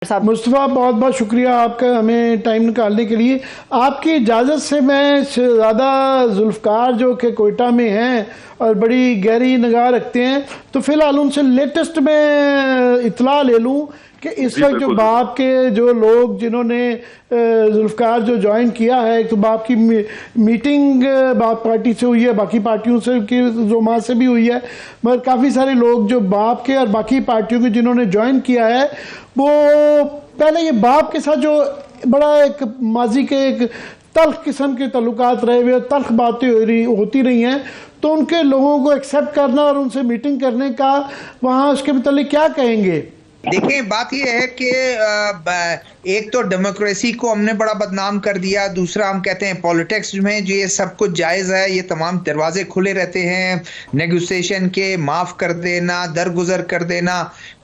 साहब। मुस्तफ़ा, बहुत बहुत शुक्रिया आपका हमें टाइम निकालने के लिए। आपकी इजाज़त से मैं शहज़ादा जुल्फ़कार जो कि कोयटा में हैं और बड़ी गहरी निगाह रखते हैं, तो फ़िलहाल उनसे लेटेस्ट में इत्तला ले लूँ कि इस जी वक्त जो बिल्कुल बाप के जो लोग जिन्होंने जुल्फ़कार जो ज्वाइन किया है, एक तो बाप की मीटिंग बाप पार्टी से हुई है, बाकी पार्टियों से की जो माँ से भी हुई है, मगर काफ़ी सारे लोग जो बाप के और बाकी पार्टियों के जिन्होंने ज्वाइन किया है, वो पहले ये बाप के साथ जो बड़ा एक माजी के एक तल्ख किस्म के तल्लुकात रहे हुए, तल्ख बातें होती रही हैं, तो उनके लोगों को एक्सेप्ट करना और उनसे मीटिंग करने का वहाँ उसके मतलब क्या कहेंगे? देखिए, बात यह है कि एक तो डेमोक्रेसी को हमने बड़ा बदनाम कर दिया, दूसरा हम कहते हैं पॉलिटिक्स में जो ये सब कुछ जायज़ है, ये तमाम दरवाजे खुले रहते हैं नेगोशिएशन के, माफ़ कर देना, दरगुजर कर देना।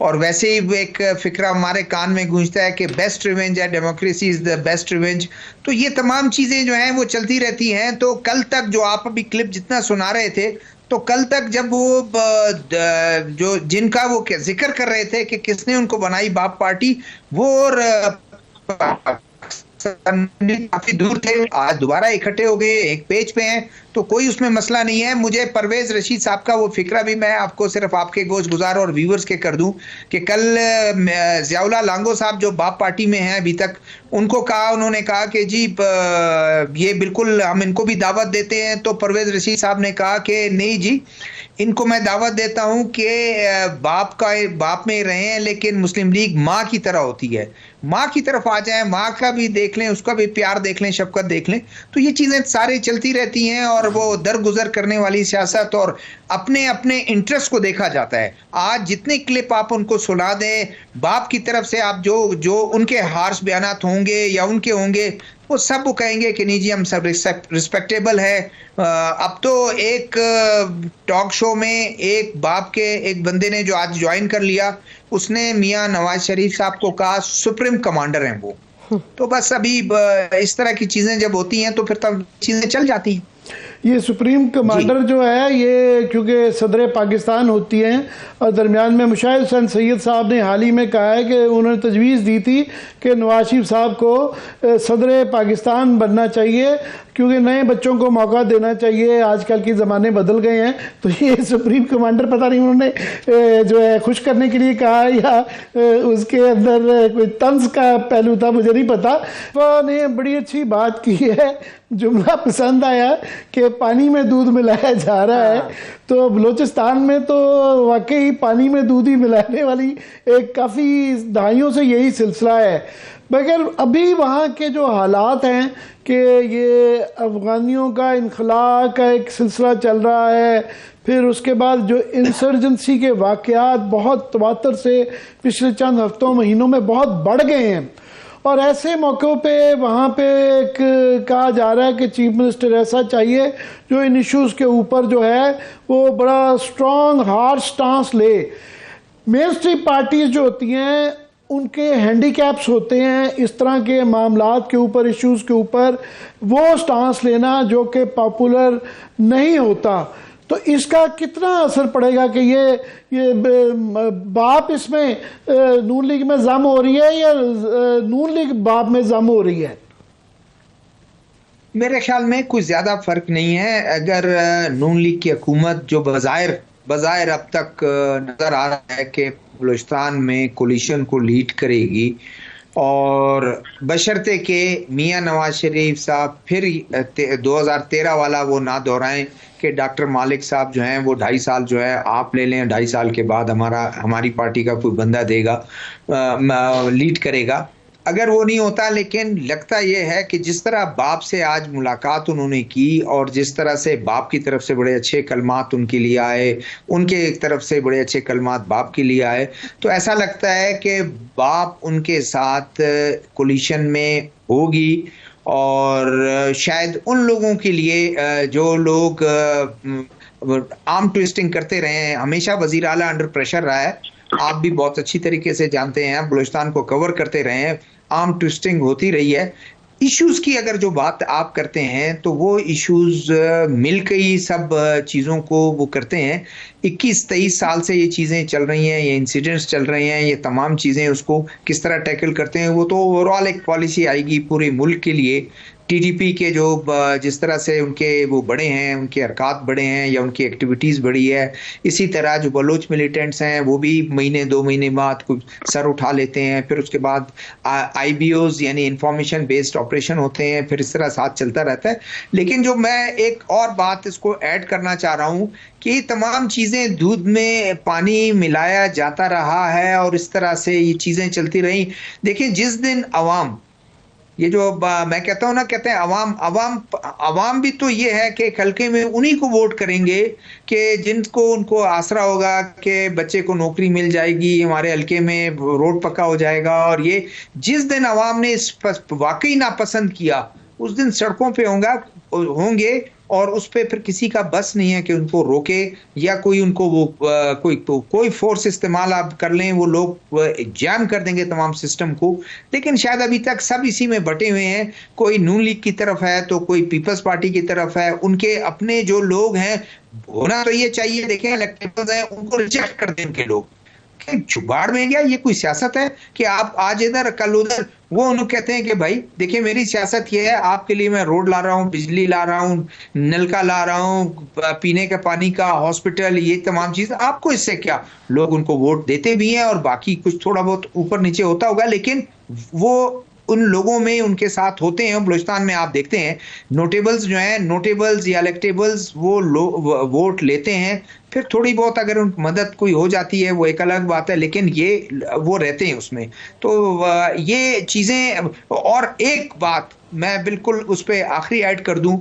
और वैसे ही एक फिक्रा हमारे कान में गूंजता है कि बेस्ट रिवेंज है, democracy is the best revenge. तो ये तमाम चीज़ें जो हैं वो चलती रहती हैं। तो कल तक जो आप अभी क्लिप जितना सुना रहे थे, तो कल तक जब वो जो जिनका वो जिक्र कर रहे थे कि किसने उनको बनाई बाप पार्टी, वो और काफी दूर थे, आज दोबारा इकट्ठे हो गए, एक पेज पे हैं, तो कोई उसमें मसला नहीं है। मुझे परवेज रशीद साहब का वो फिक्रा भी मैं आपको सिर्फ आपके गोश गुजार और व्यूअर्स के कर दूं कि कल ज़ियाउल्लाह लांगो साहब जो बाप पार्टी में हैं अभी तक, उन्होंने कहा कि जी ये बिल्कुल हम इनको भी दावत देते हैं। तो परवेज रशीद साहब ने कहा कि नहीं जी, इनको मैं दावत देता हूं कि बाप में रहे हैं, लेकिन मुस्लिम लीग माँ की तरह होती है, माँ की तरफ आ जाएं, माँ का भी देख लें, उसका भी प्यार देख लें, शफकत देख लें। तो ये चीजें सारी चलती रहती हैं और वो दरगुजर करने वाली सियासत और अपने अपने इंटरेस्ट को देखा जाता है। आज जितने क्लिप आप उनको सुना दें बाप की तरफ से, आप जो जो उनके हार्श बयानात होंगे या उनके होंगे, वो सब वो कहेंगे कि नहीं जी हम सब रिस्पेक्टेबल है। अब तो एक टॉक शो में एक बाप के एक बंदे ने जो आज ज्वाइन कर लिया, उसने मियां नवाज शरीफ साहब को कहा सुप्रीम कमांडर हैं वो। तो बस अभी इस तरह की चीजें जब होती हैं तो फिर तब चीजें चल जाती हैं। ये सुप्रीम कमांडर जो है, ये क्योंकि सदर पाकिस्तान होती हैं और दरमियान में मुशाहिद हुसैन सैयद साहब ने हाल ही में कहा है कि उन्होंने तजवीज़ दी थी कि नवाज शरीफ साहब को सदर पाकिस्तान बनना चाहिए, क्योंकि नए बच्चों को मौका देना चाहिए, आजकल के ज़माने बदल गए हैं। तो ये सुप्रीम कमांडर पता नहीं उन्होंने जो है खुश करने के लिए कहा या उसके अंदर कोई तंज का पहलू था, मुझे नहीं पता। तो ने बड़ी अच्छी बात की है, जुमला पसंद आया कि पानी में दूध मिलाया जा रहा है। तो बलूचिस्तान में तो वाकई पानी में दूध ही मिलाने वाली एक काफ़ी दहाइयों से यही सिलसिला है। मगर अभी वहाँ के जो हालात हैं कि ये अफ़गानियों का इनखला का एक सिलसिला चल रहा है, फिर उसके बाद जो इंसर्जेंसी के वाक़यात बहुत तवातर से पिछले चंद हफ्तों महीनों में बहुत बढ़ गए हैं, और ऐसे मौक़ों पे वहाँ पे कहा जा रहा है कि चीफ मिनिस्टर ऐसा चाहिए जो इन इश्यूज़ के ऊपर जो है वो बड़ा स्ट्रॉन्ग हार्ड स्टांस ले। मेन स्ट्रीम पार्टीज़ जो होती हैं उनके हैंडीकैप्स होते हैं इस तरह के मामलात के ऊपर, इश्यूज़ के ऊपर वो स्टांस लेना जो कि पॉपुलर नहीं होता। तो इसका कितना असर पड़ेगा कि ये बाप इसमें नून लीग में जम हो रही है या नून लीग बाप में जम हो रही है? मेरे ख्याल में कुछ ज्यादा फर्क नहीं है। अगर नून लीग की हुकूमत जो बज़ाहिर अब तक नजर आ रहा है कि बलूचिस्तान में कोलिशन को लीड करेगी, और बशर्ते के मियां नवाज शरीफ साहब फिर 2013 वाला वो ना दोहराएं कि डॉक्टर मालिक साहब जो हैं वो 2.5 साल जो है आप ले लें, 2.5 साल के बाद हमारी पार्टी का कोई बंदा देगा, लीड करेगा। अगर वो नहीं होता, लेकिन लगता ये है कि जिस तरह बाप से आज मुलाकात उन्होंने की और जिस तरह से बाप की तरफ से बड़े अच्छे कलमात उनके लिए आए, उनके एक तरफ से बड़े अच्छे कलमात बाप के लिए आए, तो ऐसा लगता है कि बाप उनके साथ कोलिशन में होगी। और शायद उन लोगों के लिए जो लोग आर्म ट्विस्टिंग करते रहे हैं, हमेशा वजीर आला अंडर प्रेशर रहा है, आप भी बहुत अच्छी तरीके से जानते हैं, बलूचिस्तान को कवर करते रहे हैं, आर्म ट्विस्टिंग होती रही है। इश्यूज की अगर जो बात आप करते हैं तो वो इश्यूज मिलकर ही सब चीज़ों को वो करते हैं। 21-23 साल से ये चीज़ें चल रही हैं, ये इंसिडेंट्स चल रहे हैं, ये तमाम चीज़ें उसको किस तरह टैकल करते हैं, वो तो ओवरऑल एक पॉलिसी आएगी पूरे मुल्क के लिए। टीडीपी के जो जिस तरह से उनके वो बढ़े हैं, उनके हरकत बढ़े हैं या उनकी एक्टिविटीज़ बढ़ी है, इसी तरह जो बलोच मिलिटेंट्स हैं वो भी महीने 2 महीने बाद कुछ सर उठा लेते हैं, फिर उसके बाद आईबीओज यानी इंफॉर्मेशन बेस्ड ऑपरेशन होते हैं, फिर इस तरह साथ चलता रहता है। लेकिन जो मैं एक और बात इसको ऐड करना चाह रहा हूँ कि तमाम चीज़ें दूध में पानी मिलाया जाता रहा है और इस तरह से ये चीज़ें चलती रही। देखिए, जिस दिन अवाम ये जो मैं कहता हूँ ना, कहते हैं अवाम भी तो ये है कि एक हल्के में उन्हीं को वोट करेंगे कि जिनको उनको आसरा होगा कि बच्चे को नौकरी मिल जाएगी, हमारे हल्के में रोड पक्का हो जाएगा। और ये जिस दिन अवाम ने इस वाकई नापसंद किया, उस दिन सड़कों पे होंगे और उस पे फिर किसी का बस नहीं है कि उनको रोके या कोई उनको वो कोई फोर्स इस्तेमाल आप कर लें, वो लोग जैम कर देंगे तमाम सिस्टम को। लेकिन शायद अभी तक सब इसी में बटे हुए हैं, कोई नून लीग की तरफ है तो कोई पीपल्स पार्टी की तरफ है। उनके अपने जो लोग हैं, होना तो ये चाहिए, देखें इलेक्टेबल्स हैं, उनको रिजेक्ट कर दें उनके लोग। जुगाड़ में गया, ये कोई सियासत है कि आप आज इधर कल उधर। वो उन्हें कहते हैं कि भाई देखिए, मेरी सियासत ये है, आपके लिए मैं रोड ला रहा हूँ, बिजली ला रहा हूँ, नलका ला रहा हूँ, पीने का पानी का, हॉस्पिटल, ये तमाम चीज, आपको इससे क्या। लोग उनको वोट देते भी हैं और बाकी कुछ थोड़ा बहुत ऊपर नीचे होता होगा, लेकिन वो उन लोगों में उनके साथ होते हैं। बलूचिस्तान में आप देखते हैं नोटेबल्स जो हैं, नोटेबल्स या इलेक्टेबल्स, वो वोट लेते हैं, फिर थोड़ी बहुत अगर उन मदद कोई हो जाती है वो एक अलग बात है, लेकिन ये वो रहते हैं उसमें। तो ये चीजें। और एक बात मैं बिल्कुल उस पर आखिरी ऐड कर दूं,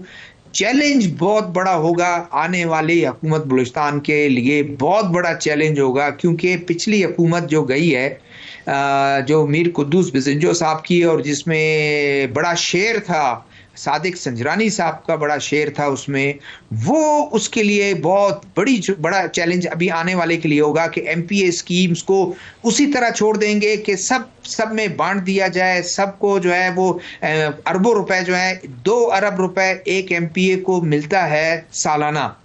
चैलेंज बहुत बड़ा होगा आने वाली हुकूमत बलूचिस्तान के लिए, बहुत बड़ा चैलेंज होगा, क्योंकि पिछली हुकूमत जो गई है, जो मीर कुद्दूस बिजंजो साहब की, और जिसमें बड़ा शेर था, सादिक संजरानी साहब का बड़ा शेर था उसमें, वो उसके लिए बहुत बड़ा चैलेंज अभी आने वाले के लिए होगा कि एमपीए स्कीम्स को उसी तरह छोड़ देंगे कि सब में बांट दिया जाए, सबको जो है वो अरबों रुपए जो है, 2 अरब रुपए एक एमपीए को मिलता है सालाना,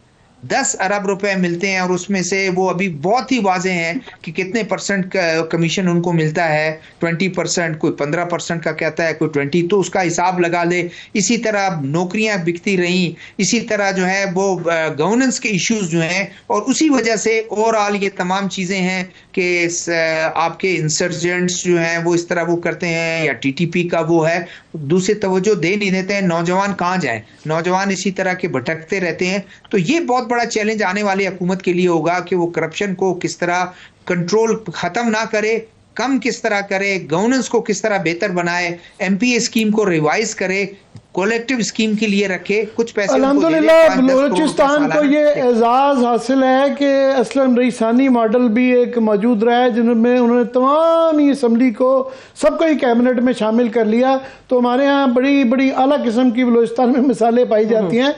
10 अरब रुपए मिलते हैं, और उसमें से वो अभी बहुत ही वाजे हैं कि कितने % का कमीशन उनको मिलता है, 20%, कोई 15% का कहता है, कोई 20, तो उसका हिसाब लगा ले। इसी तरह नौकरियां बिकती रहीं, इसी तरह जो है वो गवर्नेंस के इश्यूज जो हैं, और उसी वजह से ओवरऑल ये तमाम चीजें हैं कि आपके इंसर्जेंट्स जो हैं वो इस तरह वो करते हैं, या टीटीपी का वो है, दूसरे तवज्जो दे नहीं देते हैं। नौजवान कहाँ जाएं, नौजवान इसी तरह के भटकते रहते हैं। तो ये बहुत बड़ा चैलेंज आने वाली हुकूमत के लिए होगा कि वो करप्शन को किस तरह कंट्रोल खत्म ना करे, कम किस तरह करे, गवर्नेंस को किस तरह बेहतर बनाए, एमपीए स्कीम को रिवाइज करे, कलेक्टिव स्कीम के लिए रखे, कुछ पैसे अल्हम्दुलिल्लाह बलूचिस्तान को ये एजाज़ हासिल है कि असलम रईसानी मॉडल भी एक मौजूद रहा है, जिनमें उन्होंने तमाम ही असम्बली को, सबको ही कैबिनेट में शामिल कर लिया। तो हमारे यहाँ बड़ी बड़ी आला किस्म की बलूचिस्तान में मिसालें पाई जाती हैं।